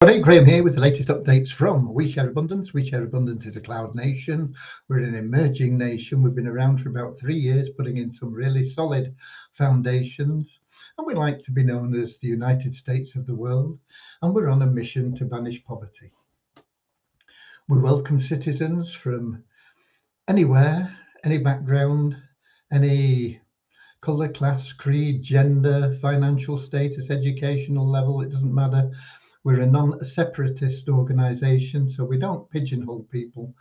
Graham here with the latest updates from We Share Abundance. We Share Abundance is a cloud nation. We're an emerging nation. We've been around for about 3 years, putting in some really solid foundations. And we like to be known as the United States of the world. And we're on a mission to banish poverty. We welcome citizens from anywhere, any background, any colour, class, creed, gender, financial status, educational level, it doesn't matter. We're a non-separatist organisation, so we don't pigeonhole people.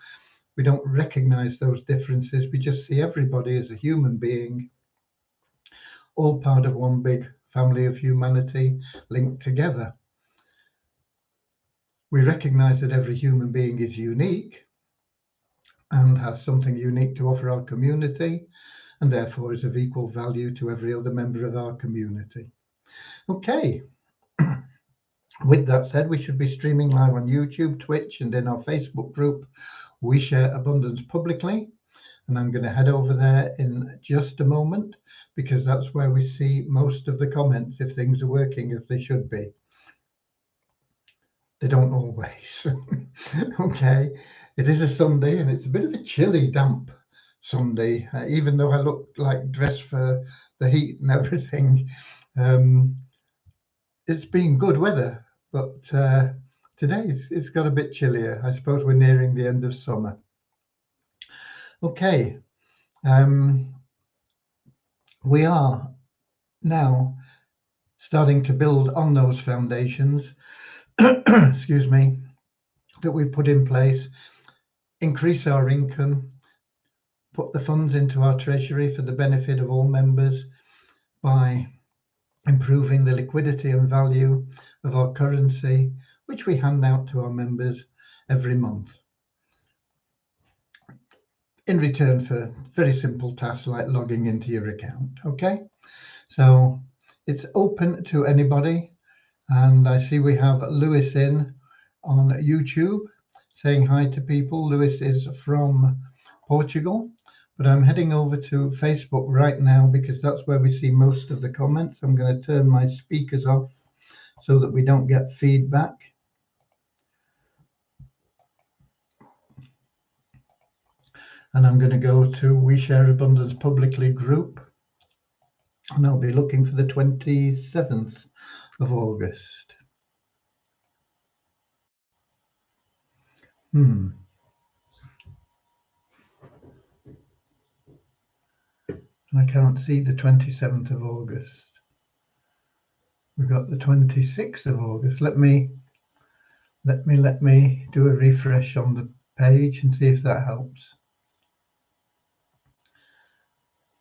We don't recognise those differences. We just see everybody as a human being, all part of one big family of humanity linked together. We recognise that every human being is unique and has something unique to offer our community, and therefore is of equal value to every other member of our community. Okay. With that said, we should be streaming live on YouTube, Twitch, and in our Facebook group, We Share Abundance Publicly. And I'm going to head over there in just a moment, because that's where we see most of the comments if things are working as they should be. They don't always. Okay, it is a Sunday and it's a bit of a chilly, damp Sunday, even though I look like dressed for the heat and everything. It's been good weather, but today it's got a bit chillier. I suppose we're nearing the end of summer. Okay, we are now starting to build on those foundations, excuse me, that we've put in place, increase our income, put the funds into our treasury for the benefit of all members by improving the liquidity and value of our currency, which we hand out to our members every month, in return for very simple tasks like logging into your account. Okay, so it's open to anybody, and I see we have Lewis in on YouTube saying hi to people. Lewis is from Portugal, but I'm heading over to Facebook right now because that's where we see most of the comments. I'm going to turn my speakers off so that we don't get feedback. And I'm going to go to We Share Abundance Publicly group, and I'll be looking for the 27th of August. I can't see the 27th of August. We've got the 26th of August. Let me do a refresh on the page and see if that helps.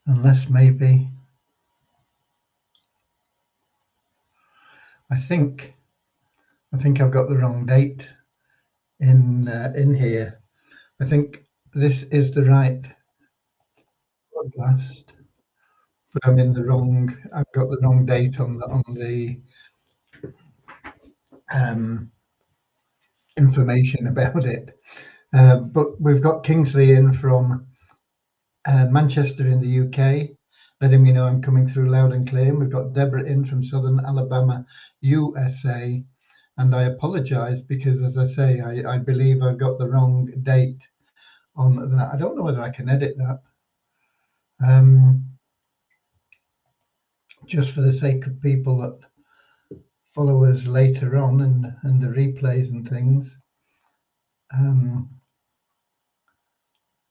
Unless maybe I think I've got the wrong date in here. I think this is the right broadcast, but I'm in the wrong. I've got the wrong date on the information about it. But we've got Kingsley in from Manchester in the UK, letting me know I'm coming through loud and clear. We've got Deborah in from Southern Alabama, USA, and I apologize because, as I say, I believe I've got the wrong date on that. I don't know whether I can edit that. Just for the sake of people that follow us later on and the replays and things.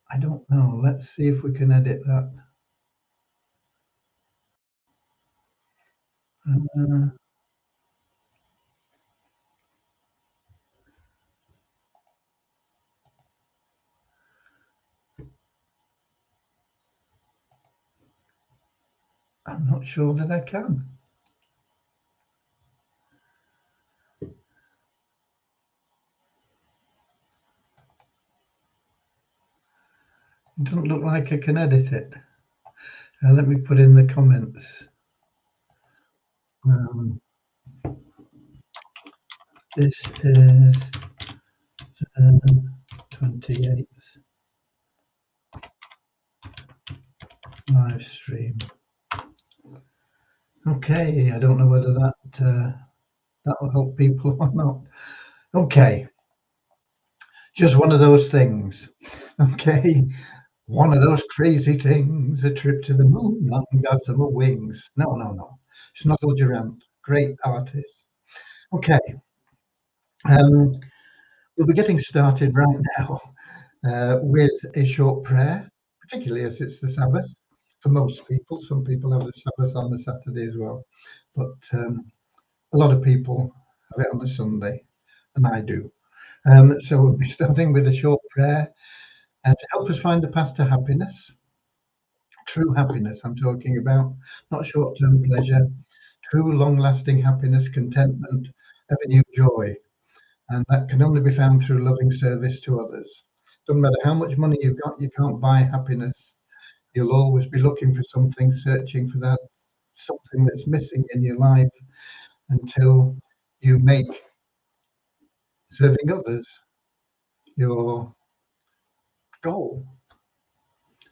I don't know. Let's see if we can edit that. I'm not sure that I can. It doesn't look like I can edit it. Let me put in the comments. This is 28th live stream. Okay, I don't know whether that will help people or not. Okay, just one of those things. Okay, one of those crazy things, a trip to the moon on gossamer wings. No, no, no. Snuggle Durant, great artist. Okay, um, we'll be getting started right now with a short prayer, particularly as it's the Sabbath for most people. Some people have the Sabbath on the Saturday as well, but a lot of people have it on the Sunday, and I do. So we'll be starting with a short prayer to help us find the path to happiness, true happiness. I'm talking about not short-term pleasure, true long-lasting happiness, contentment, avenue joy, and that can only be found through loving service to others. Doesn't matter how much money you've got, you can't buy happiness. You'll always be looking for something, searching for that something that's missing in your life until you make serving others your goal.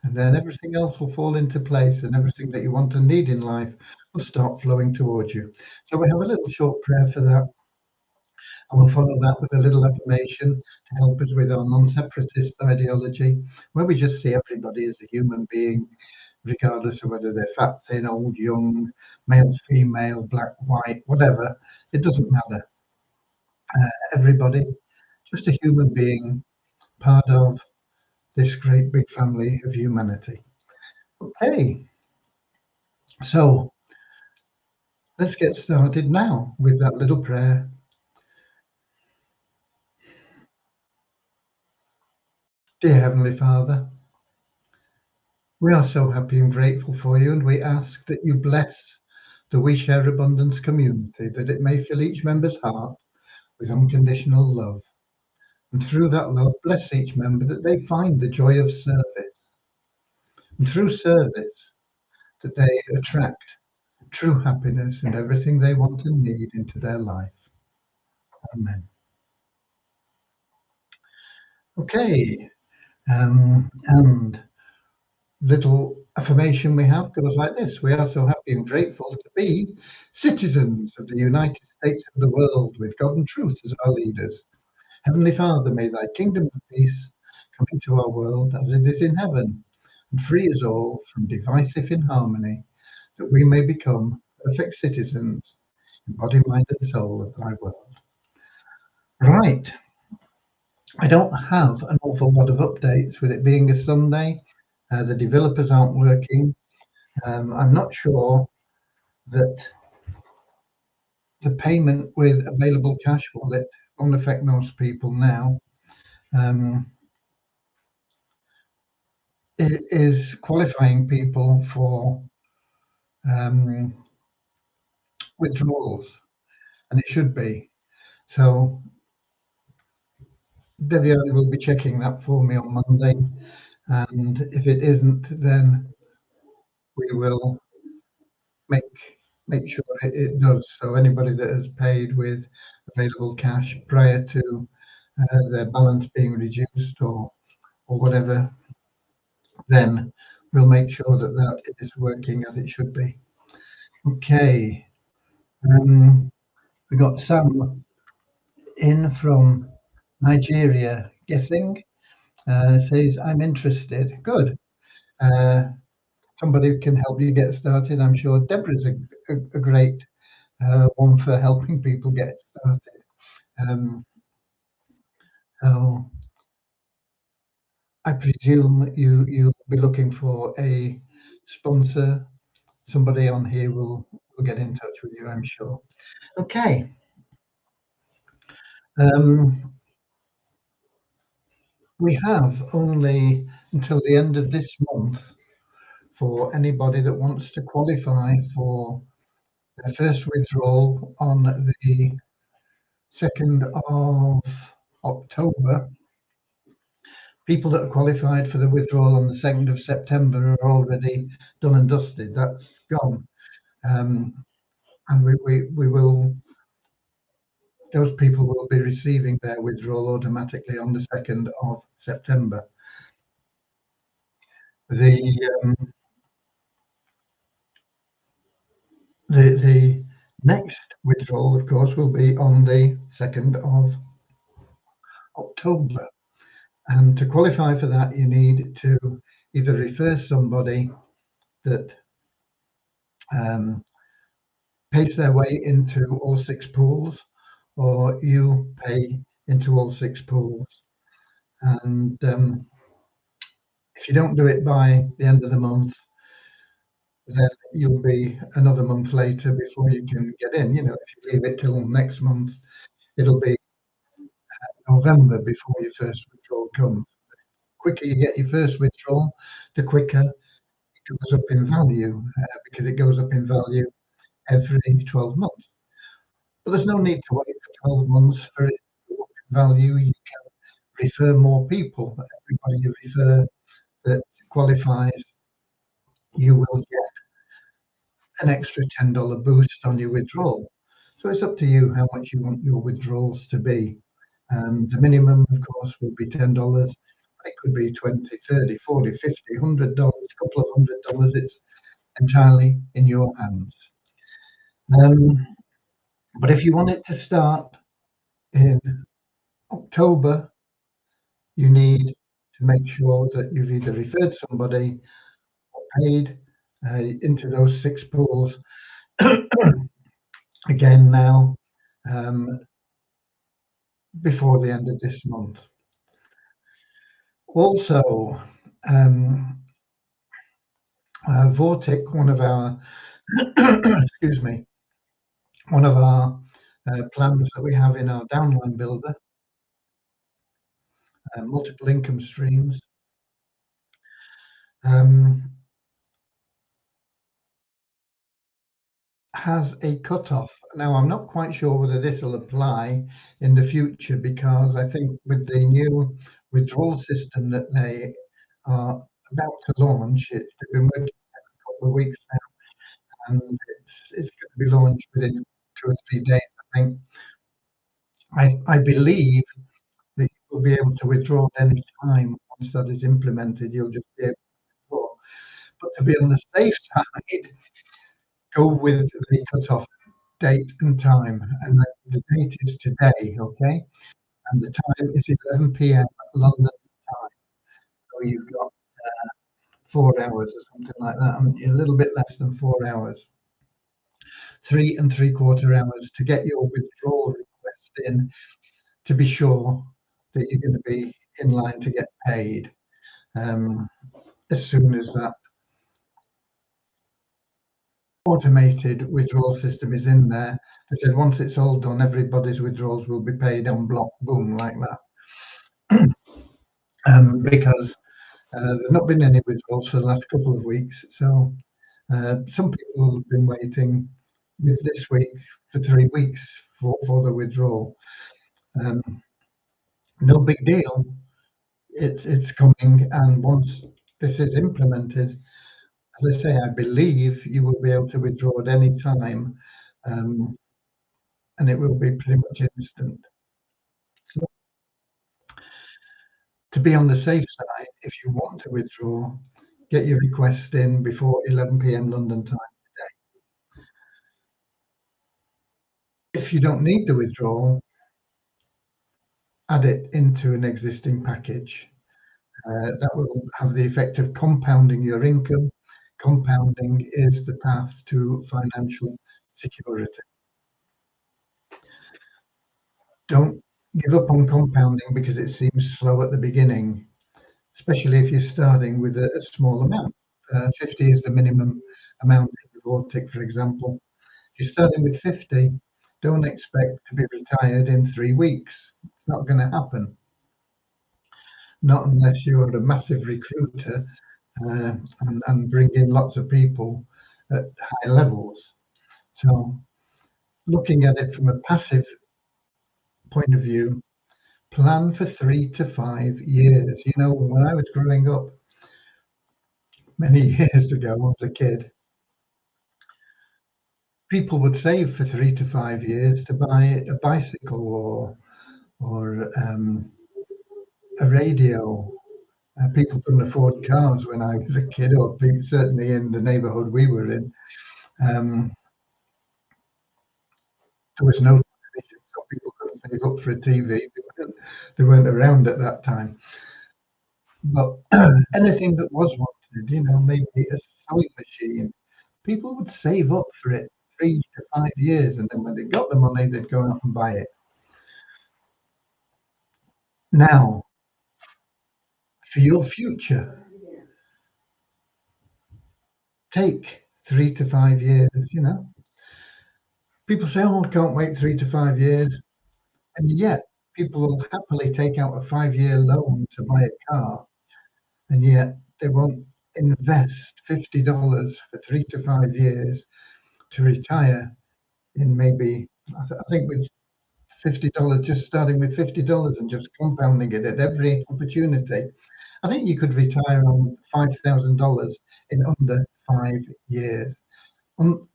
And then everything else will fall into place, and everything that you want and need in life will start flowing towards you. So we have a little short prayer for that, and we'll follow that with a little affirmation to help us with our non-separatist ideology, where we just see everybody as a human being, regardless of whether they're fat, thin, old, young, male, female, black, white, whatever. It doesn't matter. Everybody, just a human being, part of this great big family of humanity. Okay, so let's get started now with that little prayer. Dear Heavenly Father, we are so happy and grateful for you, and we ask that you bless the We Share Abundance community, that it may fill each member's heart with unconditional love. And through that love, bless each member that they find the joy of service. And through service, that they attract true happiness and everything they want and need into their life. Amen. Okay, and little affirmation we have goes like this: we are so happy and grateful to be citizens of the United States of the world, with God and truth as our leaders. Heavenly Father, may thy kingdom of peace come into our world as it is in heaven, and free us all from divisive inharmony, that we may become perfect citizens in body, mind, and soul of thy world. Right. I don't have an awful lot of updates with it being a Sunday. The developers aren't working. I'm not sure that the payment with available cash wallet won't affect most people now. It is qualifying people for withdrawals, and it should be. So Devian will be checking that for me on Monday, and if it isn't, then we will make sure it does. So anybody that has paid with available cash prior to their balance being reduced or whatever, then we'll make sure that that is working as it should be. Okay, we got Sam in from Nigeria, guessing. Says, I'm interested. Good. Somebody can help you get started. I'm sure Deborah's a great one for helping people get started. So I presume you'll be looking for a sponsor. Somebody on here will get in touch with you, I'm sure. Okay. We have only until the end of this month for anybody that wants to qualify for their first withdrawal on the 2nd of October. People that are qualified for the withdrawal on the 2nd of September are already done and dusted. That's gone. And we will, those people will be receiving their withdrawal automatically on the 2nd of September. The Next withdrawal, of course, will be on the 2nd of October. And to qualify for that, you need to either refer somebody that pays their way into all 6 pools, or you pay into all 6 pools. And if you don't do it by the end of the month, then you'll be another month later before you can get in. If you leave it till next month, it'll be November before your first withdrawal comes. The quicker you get your first withdrawal, the quicker it goes up in value, because it goes up in value every 12 months. But there's no need to wait for 12 months for it to go up in value. You can refer more people. Everybody you refer that qualifies, you will get an extra $10 boost on your withdrawal. So it's up to you how much you want your withdrawals to be. The minimum, of course, will be $10. It could be 20, 30, 40, 50, $100, a couple of $100. It's entirely in your hands. But if you want it to start in October, you need to make sure that you've either referred somebody or paid into those 6 pools again now, before the end of this month. Also, Vortic, one of our excuse me, one of our plans that we have in our downline builder, multiple income streams, has a cutoff. Now, I'm not quite sure whether this will apply in the future, because I think with the new withdrawal system that they are about to launch, they've been working for a couple of weeks now, and it's going to be launched within 2 or 3 days, I think. I believe that you will be able to withdraw at any time. Once that is implemented, you'll just be able to withdraw. But to be on the safe side, go with the cut-off date and time, and the date is today, okay? And the time is 11 p.m. London time. So you've got 4 hours or something like that. I mean, a little bit less than 4 hours. 3 3/4 hours to get your withdrawal request in, to be sure that you're going to be in line to get paid as soon as that automated withdrawal system is in there. I said once it's all done, everybody's withdrawals will be paid on block, boom, like that. Because there's not been any withdrawals for the last couple of weeks, so some people have been waiting with this week for 3 weeks for the withdrawal. No big deal. It's coming, and once this is implemented, as I say, I believe you will be able to withdraw at any time, and it will be pretty much instant. So, to be on the safe side, if you want to withdraw, get your request in before 11 p.m. London time today. If you don't need the withdrawal, add it into an existing package. That will have the effect of compounding your income. Compounding is the path to financial security. Don't give up on compounding because it seems slow at the beginning, especially if you're starting with a small amount. 50 is the minimum amount in Vortic, for example. If you're starting with 50, don't expect to be retired in 3 weeks. It's not going to happen. Not unless you're a massive recruiter and bring in lots of people at high levels. So looking at it from a passive point of view, plan for 3 to 5 years. When I was growing up many years ago, when I was a kid, people would save for 3 to 5 years to buy a bicycle or a radio. People couldn't afford cars when I was a kid, or certainly in the neighbourhood we were in. There was no television, so people couldn't save up for a TV. They weren't around at that time. But anything that was wanted, maybe a sewing machine, people would save up for it 3 to 5 years, and then when they got the money, they'd go out and buy it. Now, for your future, take 3 to 5 years. People say, oh, I can't wait 3 to 5 years. And yet, people will happily take out a 5-year loan to buy a car, and yet they won't invest $50 for 3 to 5 years to retire in maybe, I think with $50, just starting with $50 and just compounding it at every opportunity. I think you could retire on $5,000 in under 5 years. On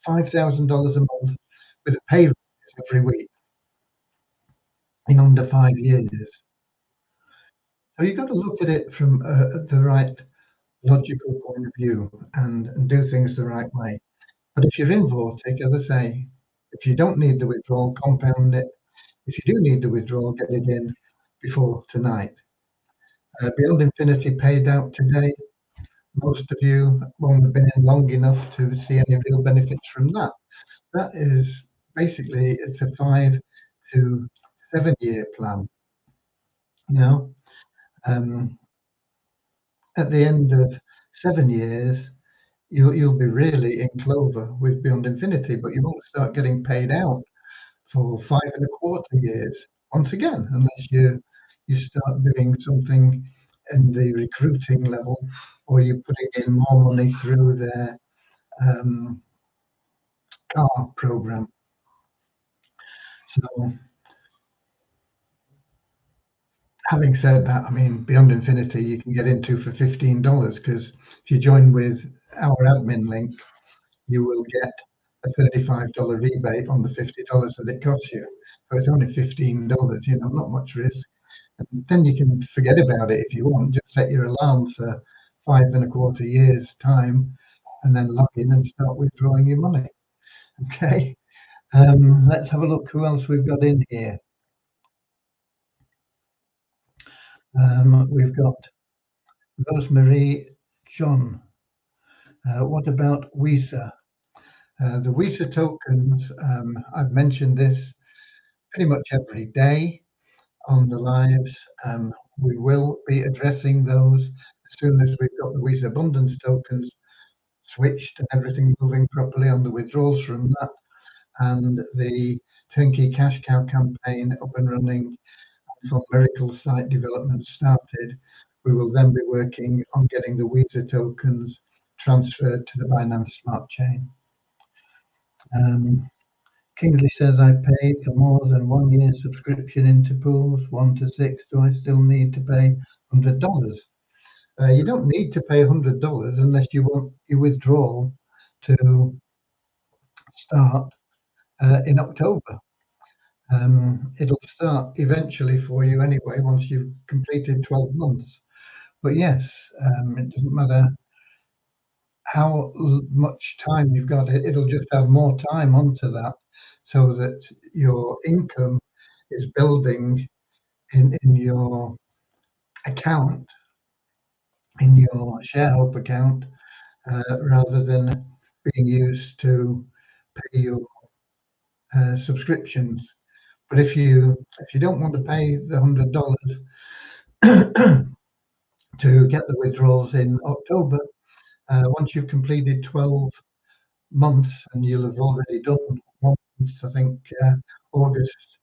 $5,000 a month with a pay raise every week in under 5 years. So you've got to look at it from the right logical point of view and do things the right way. But if you're in Vortic, as I say, if you don't need the withdrawal, compound it. If you do need the withdrawal, get it in before tonight. Beyond Infinity paid out today. Most of you won't have been in long enough to see any real benefits from that. That is basically, it's a 5 to 7 year plan. At the end of 7 years, you'll be really in clover with Beyond Infinity, but you won't start getting paid out for 5.25 years once again, unless you start doing something in the recruiting level, or you're putting in more money through their car program. So, having said that, I mean, Beyond Infinity you can get into for $15, because if you join with our admin link, you will get a $35 rebate on the $50 that it costs you. So it's only $15, not much risk. And then you can forget about it if you want. Just set your alarm for 5.25 years time, and then log in and start withdrawing your money. Okay. Let's have a look who else we've got in here. We've got Rosemary John. What about WISA? The WISA tokens, I've mentioned this pretty much every day on the lives. We will be addressing those as soon as we've got the WISA Abundance tokens switched and everything moving properly on the withdrawals from that, and the Turnkey Cash Cow campaign up and running for Miracle site development started. We will then be working on getting the WISA tokens transferred to the Binance Smart Chain. Kingsley says, I paid for more than 1 year subscription into pools 1 to 6. Do I still need to pay $100? You don't need to pay $100 unless you want your withdrawal to start in October. It'll start eventually for you anyway once you've completed 12 months. But yes, it doesn't matter how much time you've got. It'll just add more time onto that, so that your income is building in your account, in your ShareHope account, rather than being used to pay your subscriptions. But if you don't want to pay the $100 to get the withdrawals in October, once you've completed 12 months, and you'll have already done 1 month, I think August,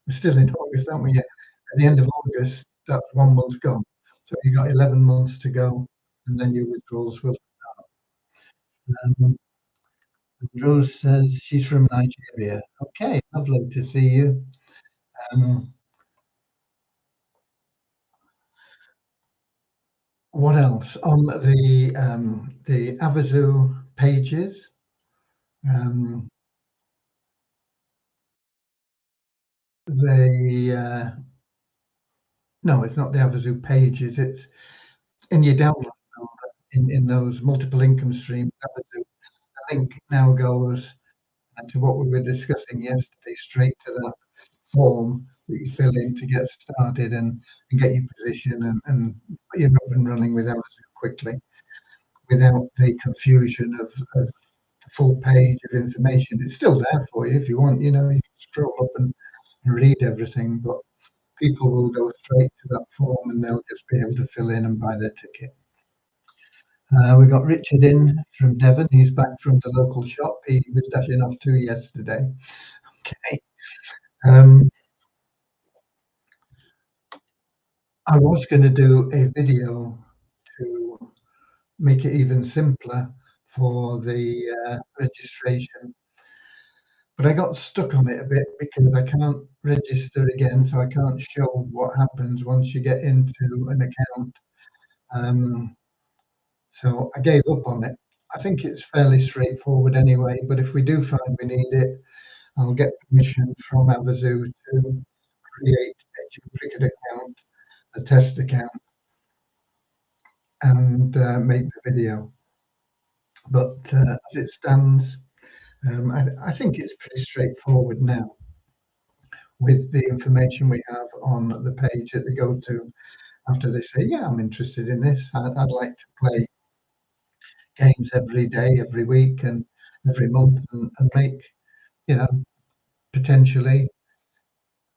we're still in August, aren't we? Yeah. At the end of August, that's 1 month gone. So you've got 11 months to go, and then your withdrawals will start. Rose says she's from Nigeria. Okay, lovely to see you. What else on the Avazu pages? No, it's not the Avazu pages. It's in your download folder in those multiple income streams. Avazu, I think, now goes to what we were discussing yesterday, straight to that form that you fill in to get started and get your position and you're up and running with Amazon quickly without the confusion of the full page of information. It's still there for you if you want, you can scroll up and read everything, but people will go straight to that form and they'll just be able to fill in and buy their ticket. We got Richard in from Devon. He's back from the local shop. He was dashing off too yesterday. Okay. I was going to do a video to make it even simpler for the registration, but I got stuck on it a bit because I can't register again, so I can't show what happens once you get into an account. So I gave up on it. I think it's fairly straightforward anyway, but if we do find we need it, I'll get permission from Amazon to create a duplicate account, a test account, and make the video. But as it stands, I think it's pretty straightforward now with the information we have on the page that they go to after they say, yeah, I'm interested in this. I'd like to play games every day, every week, and every month, and make, potentially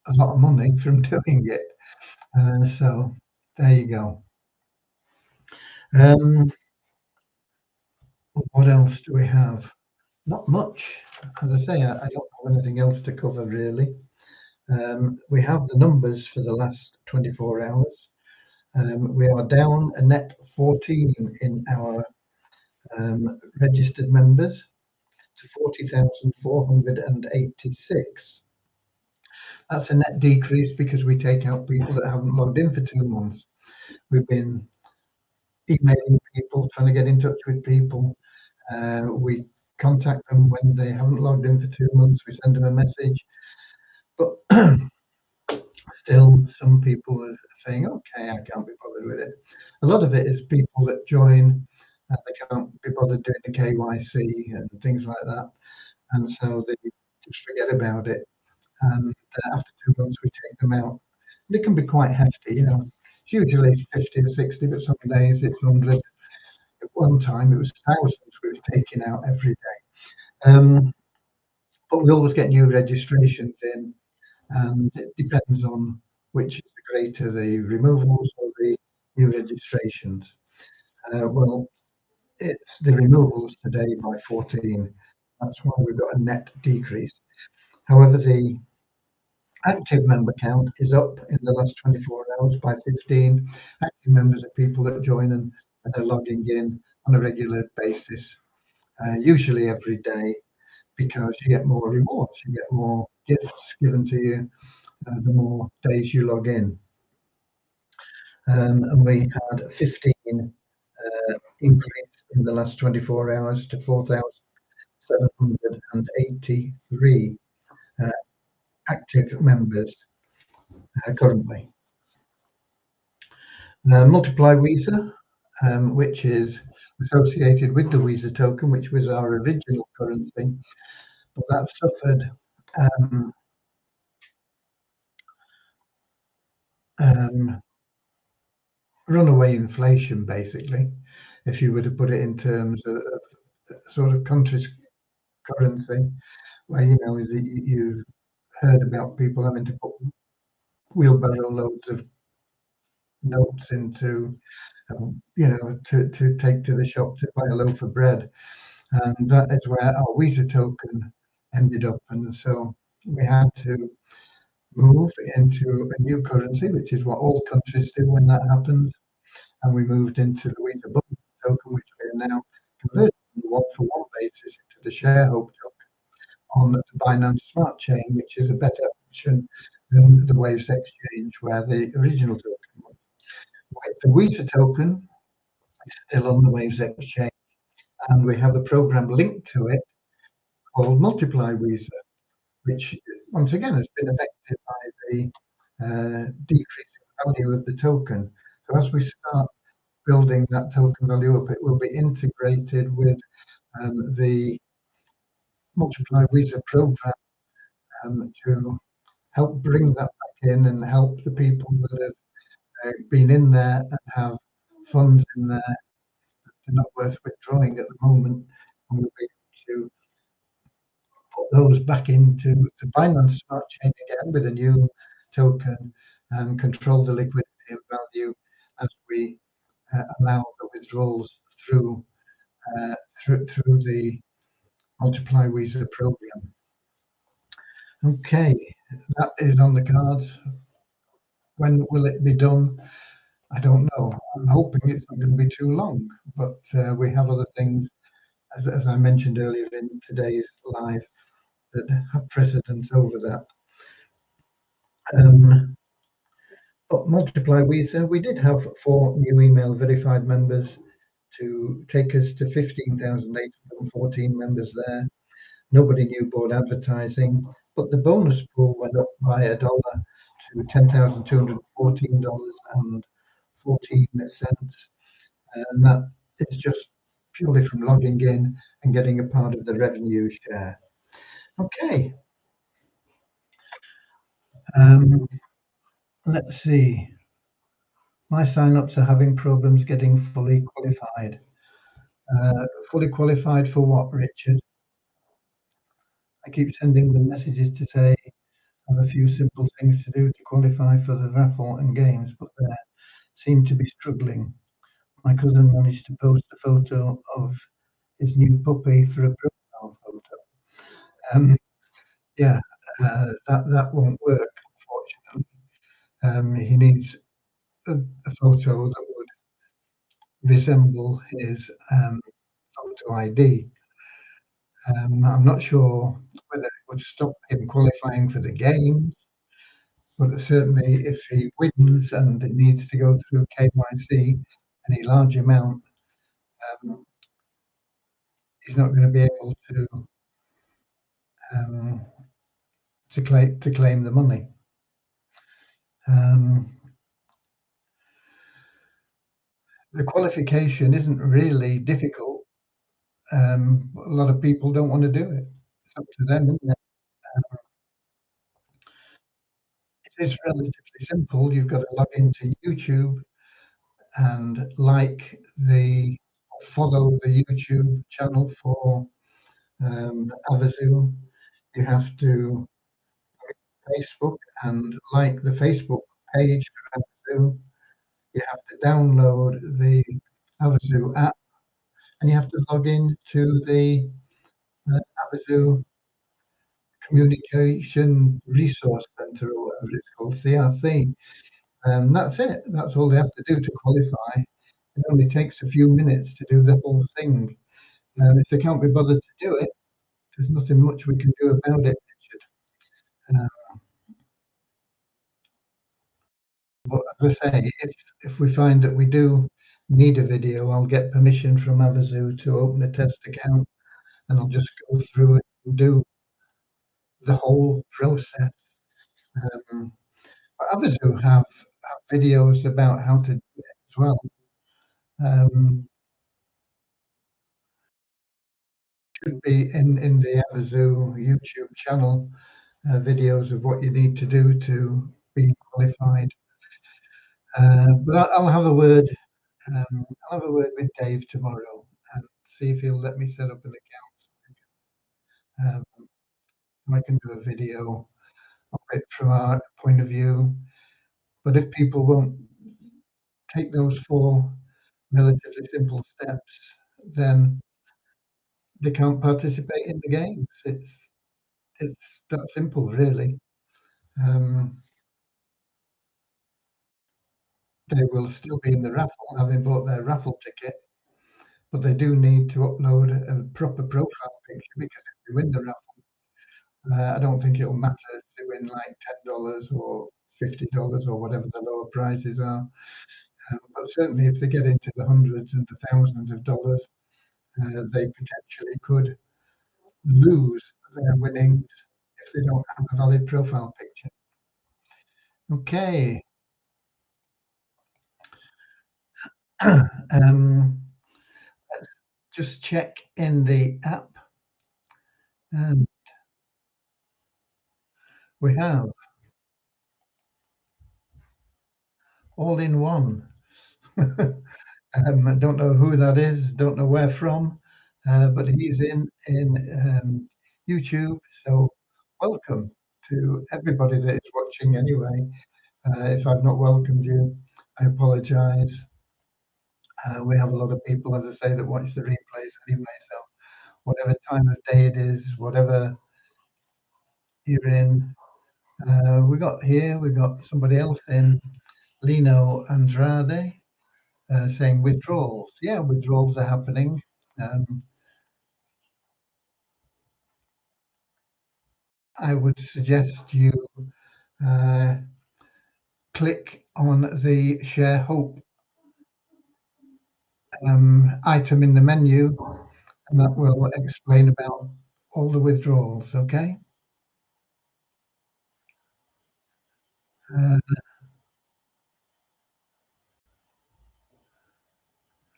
a lot of money from doing it. So there you go. What else do we have? Not much. As I say, I don't have anything else to cover really. We have the numbers for the last 24 hours. We are down a net 14 in our registered members to 40,486. That's a net decrease because we take out people that haven't logged in for 2 months. We've been emailing people, trying to get in touch with people. We contact them when they haven't logged in for 2 months. We send them a message, but still some people are saying, okay, I can't be bothered with it. A lot of it is people that join and they can't be bothered doing the KYC and things like that, and so they just forget about it, and after 2 months we take them out. And it can be quite hefty, it's usually 50 or 60, but some days it's 100. At one time it was thousands we were taking out every day. But we always get new registrations in, and it depends on which is the greater, the removals or the new registrations. Well, it's the removals today by 14. That's why we've got a net decrease. However, the active member count is up in the last 24 hours by 15. Active members are people that join and are logging in on a regular basis, usually every day, because you get more rewards, you get more gifts given to you the more days you log in. And we had 15 increase in the last 24 hours to 4,783 active members currently. Multiply Visa, which is associated with the Visa token, which was our original currency, but that suffered runaway inflation, basically, if you were to put it in terms of sort of country's currency, where you heard about people having to put wheelbarrow loads of notes into, to take to the shop to buy a loaf of bread, and that is where our Visa token ended up, and so we had to move into a new currency, which is what all countries do when that happens, and we moved into the Visa Bundle token, which we are now converting on a one-for-one basis into the ShareHope token on the Binance Smart Chain, which is a better option than the Waves Exchange, where the original token was. The Visa token is still on the Waves Exchange, and we have a program linked to it called Multiply Visa, which once again has been affected by the decreasing value of the token. So as we start building that token value up, it will be integrated with the Multiply Visa program to help bring that back in and help the people that have been in there and have funds in there that are not worth withdrawing at the moment. And we'll be able to put those back into the Binance Smart Chain again with a new token and control the liquidity and value as we allow the withdrawals through through the Multiply Visa program. Okay, that is on the cards. When will it be done? I don't know. I'm hoping it's not going to be too long, but we have other things, as I mentioned earlier in today's live, that have precedence over that. But Multiply Visa, we did have 4 new email verified members to take us to 15,814 members there. Nobody knew board advertising, but the bonus pool went up by $1 to $10,214.14, and that is just purely from logging in and getting a part of the revenue share. Okay, let's see. My sign-ups are having problems getting fully qualified. Fully qualified for what, Richard? I keep sending them messages to say I have a few simple things to do to qualify for the raffle and games, but they seem to be struggling. My cousin managed to post a photo of his new puppy for a profile photo. Yeah, that won't work, unfortunately. He needs a photo that would resemble his photo ID. I'm not sure whether it would stop him qualifying for the games, but certainly if he wins and it needs to go through KYC, any large amount, he's not going to be able um, to claim the money. The qualification isn't really difficult. A lot of people don't want to do it. It's up to them, isn't it? It is relatively simple. You've got to log into YouTube and follow the YouTube channel for Avazu. You have to Facebook and like the Facebook page for Avazu. You have to download the Avazu app, and you have to log in to the Avazu Communication Resource Center, or whatever it's called, CRC. And that's it. That's all they have to do to qualify. It only takes a few minutes to do the whole thing. And if they can't be bothered to do it, there's nothing much we can do about it, Richard. But as I say, if we find that we do need a video, I'll get permission from Avazu to open a test account, and I'll just go through it and do the whole process. But Avazu have videos about how to do it as well. Should be in the Avazu YouTube channel, videos of what you need to do to be qualified. But I'll have a word. I'll have a word with Dave tomorrow and see if he'll let me set up an account. I can do a video of it from our point of view. But if people won't take those 4 relatively simple steps, then they can't participate in the games. It's that simple, really. They will still be in the raffle, having bought their raffle ticket, but they do need to upload a proper profile picture, because if they win the raffle, I don't think it'll matter if they win like $10 or $50 or whatever the lower prizes are. But certainly if they get into the hundreds and the thousands of dollars, they potentially could lose their winnings if they don't have a valid profile picture. Okay. Let's just check in the app. And we have all in one. I don't know who that is, don't know where from, but he's in YouTube. So welcome to everybody that is watching anyway. If I've not welcomed you, I apologize. We have a lot of people, as I say, that watch the replays anyway. So whatever time of day it is, whatever you're in, we've got somebody else in, Lino Andrade, saying withdrawals. Yeah, withdrawals are happening. Um, I would suggest you uh, click on the Share Hope item in the menu, and that will explain about all the withdrawals. Okay, uh,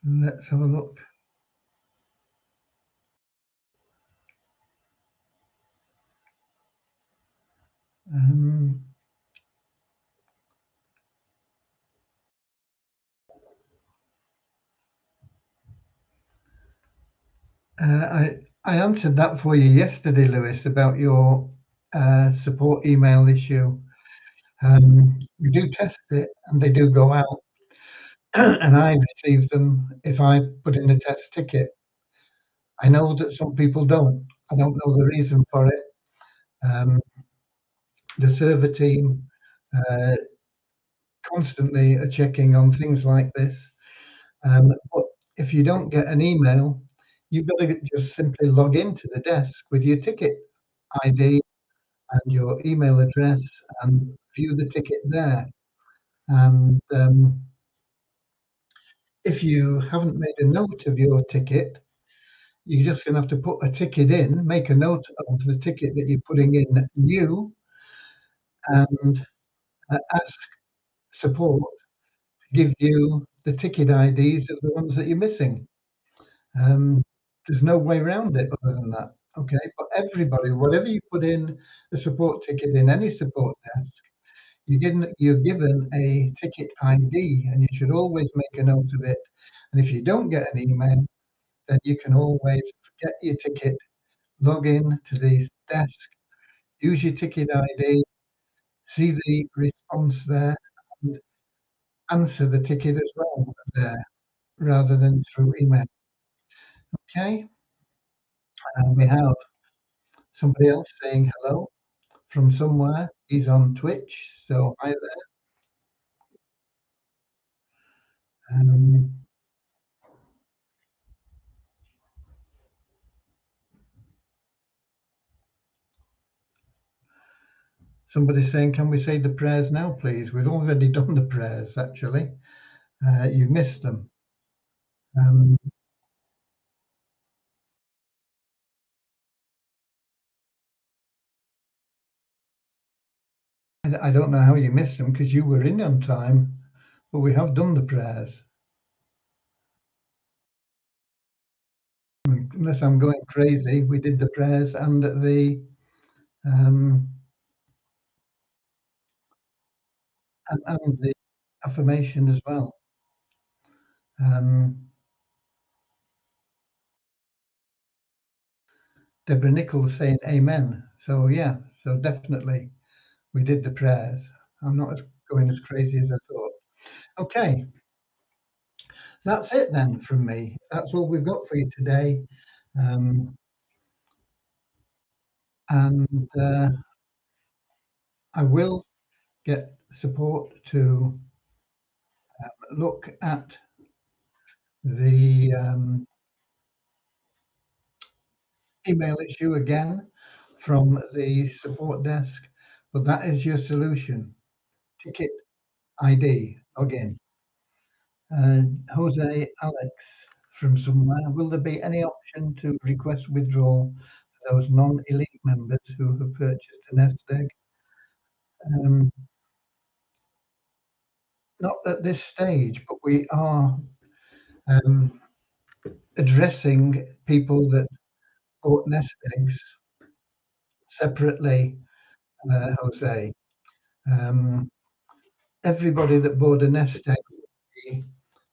let's have a look. Um, I answered that for you yesterday, Lewis, about your support email issue. We do test it, and they do go out, and I receive them if I put in a test ticket. I know that some people don't. I don't know the reason for it. Um, the server team uh, constantly are checking on things like this. But if you don't get an email, you've got to just simply log into the desk with your ticket ID and your email address and view the ticket there. And if you haven't made a note of your ticket, you're just going to have to put a ticket in, make a note of the ticket that you're putting in new, and ask support to give you the ticket IDs of the ones that you're missing. Um, there's no way around it other than that. Okay, but everybody, whatever you put in a support ticket in any support desk, you're given a ticket ID, and you should always make a note of it. And if you don't get an email, then you can always get your ticket, log in to the desk, use your ticket ID, see the response there, and answer the ticket as well there, rather than through email. Okay, and we have somebody else saying hello from somewhere. He's on Twitch, so hi there. Um, Somebody's saying, can we say the prayers now, please? We've already done the prayers, actually. You missed them. Um, I don't know how you missed them because you were in on time, but we have done the prayers. Unless I'm going crazy, we did the prayers and um, and the affirmation as well. Um, Deborah Nichols saying amen. So yeah, so definitely we did the prayers. I'm not going as crazy as I thought. Okay, that's it then from me. That's all we've got for you today. Um, and I will get support to look at the email issue again from the support desk, but that is your solution. Ticket ID, login. Jose Alex from somewhere. Will there be any option to request withdrawal for those non-elite members who have purchased a nest egg? Um, Not at this stage, but we are um, addressing people that bought nest eggs separately, Jose. Um, Everybody that bought a nest egg will be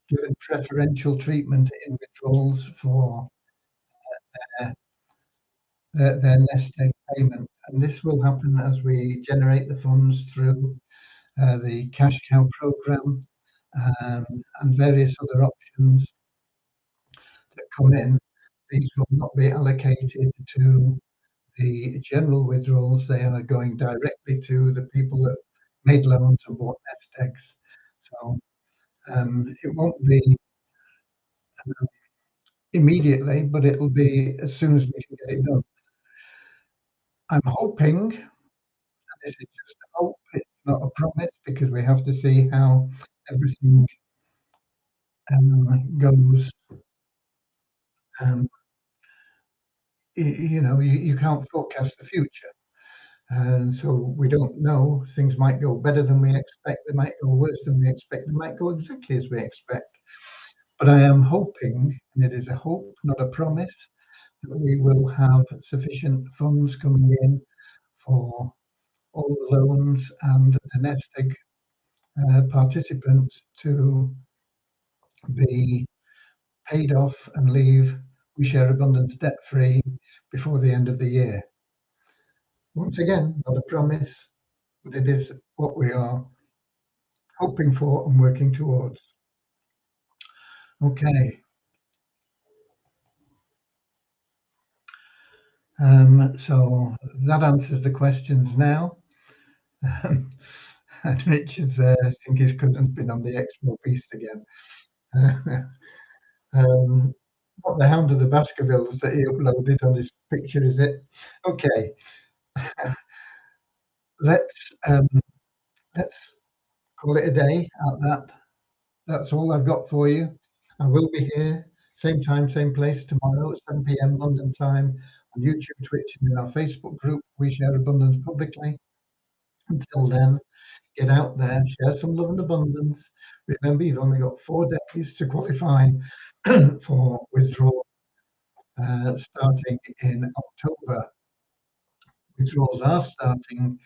given preferential treatment in withdrawals for their, their nest egg payment. And this will happen as we generate the funds through the cash cow program um, and various other options that come in. These will not be allocated to the general withdrawals. They are going directly to the people that made loans and bought nest eggs. So it won't be immediately, but it'll be as soon as we can get it done. I'm hoping, and this is just a hope, it's not a promise because we have to see how everything goes. Um, you can't forecast the future. And so we don't know. Things might go better than we expect. They might go worse than we expect. They might go exactly as we expect. But I am hoping, and it is a hope, not a promise, that we will have sufficient funds coming in for all the loans and the nest egg participants to be paid off and leave We Share Abundance debt free before the end of the year. Once again, not a promise, but it is what we are hoping for and working towards. Okay. So that answers the questions now. And Rich is there. I think his cousin's been on the Expo Beast again. What the hound of the Baskervilles that he uploaded on his picture, is it? Okay. let's um, let's call it a day at that. That's all I've got for you. I will be here, same time, same place tomorrow at 7 p.m. London time on YouTube, Twitch, and in our Facebook group, We Share Abundance Publicly. Until then, get out there, share some love and abundance. Remember, you've only got 4 days to qualify for withdrawal starting in October. Withdrawals are starting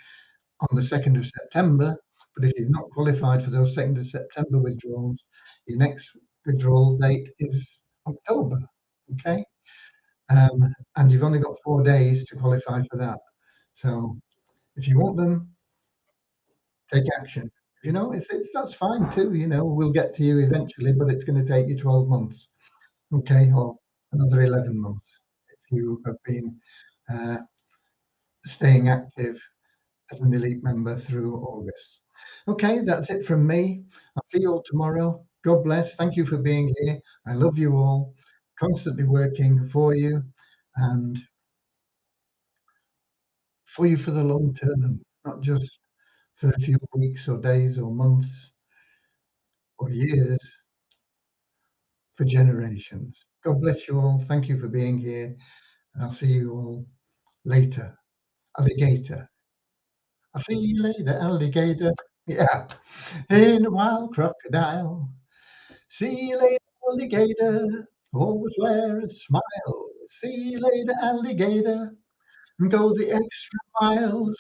on the 2nd of September, but if you've not qualified for those 2nd of September withdrawals, your next withdrawal date is October. Okay? And you've only got 4 days to qualify for that. So if you want them, take action. It's that's fine too. We'll get to you eventually, but it's going to take you 12 months, okay, or another 11 months if you have been uh, staying active as an elite member through August. Okay, that's it from me. I'll see you all tomorrow. God bless. Thank you for being here. I love you all. Constantly working for you and for you for the long term, not just for a few weeks or days or months or years, for generations. God bless you all. Thank you for being here. And I'll see you all later. Alligator. I'll see you later, alligator. Yeah. In a wild crocodile. See you later, alligator. Always wear a smile. See you later, alligator. And go the extra mile.